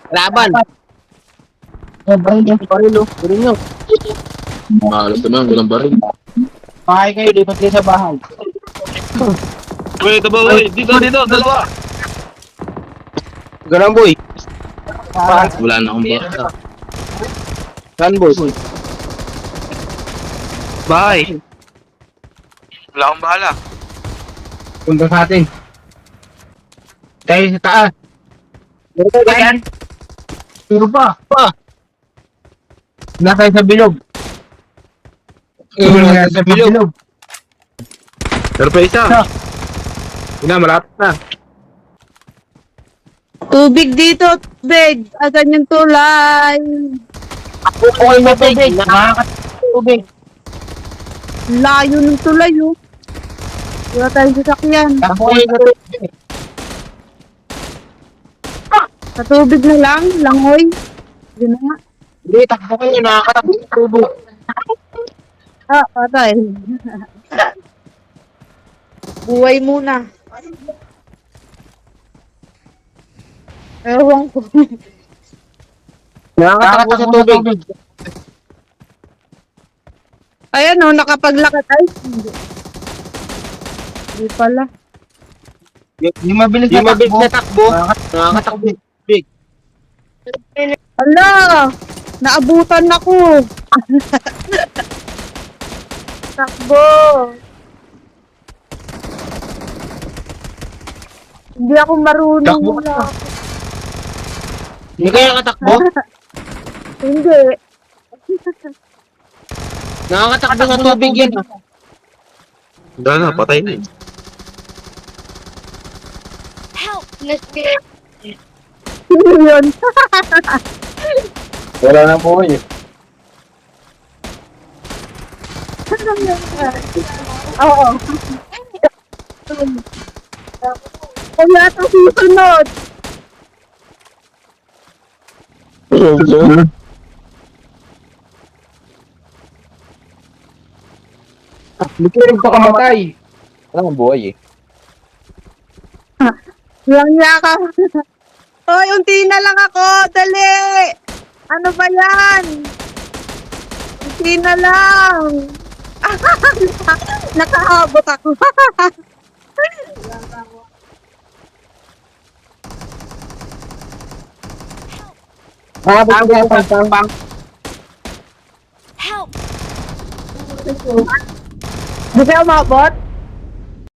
Laban. Baril oh. Baril nyo. Mahalos naman, walang baril. Bahay kayo, lipat kayo sa bahay. Uy, ito ba, uy? Dito, dalawa. Ganang boy. Wala na akong bata. Saan boy? Bahay. Wala akong bahala. Punta sa atin. Tayo sa taas. Dito yan. Pero pa. Nasa sa bilog. Nasa bilog. Pero pa isa. Yun na, malapit na. Tubig dito, tubig. Asan yung tulay? Ako ay matubig. Nakakatubig. Layo ng tulay, oh. Wala tayong sasakyan. Ako ay matubig. Sa tubig na lang, langoy. Yun na nga. Hindi, takbo kayo. Nakakatubig. Ah, patay. Buhay muna. Ewan ko. Nakakatakbo sa tubig. Ayan, oh, nakapaglakad. Ay, hindi. Hindi pala. Yung mabilis na takbo. Nakakatakbo. Ala! Naabutan ako. Takbo. Hindi ako marunong. Takbo ka. Hindi kaya katakbo? Hindi. Nakakatakbo sa tubig yan. Wala na, patay na. Sino yun? Wala na po eh. Oo. Wala ito susunod. Hindi rin pa kamatay. Wala kang buhay eh. Lang niya ka. Hoy, unti na lang ako. Dali. Ano ba yan? Unti na lang. Nakahabot ako. Pang. Di ba umabot?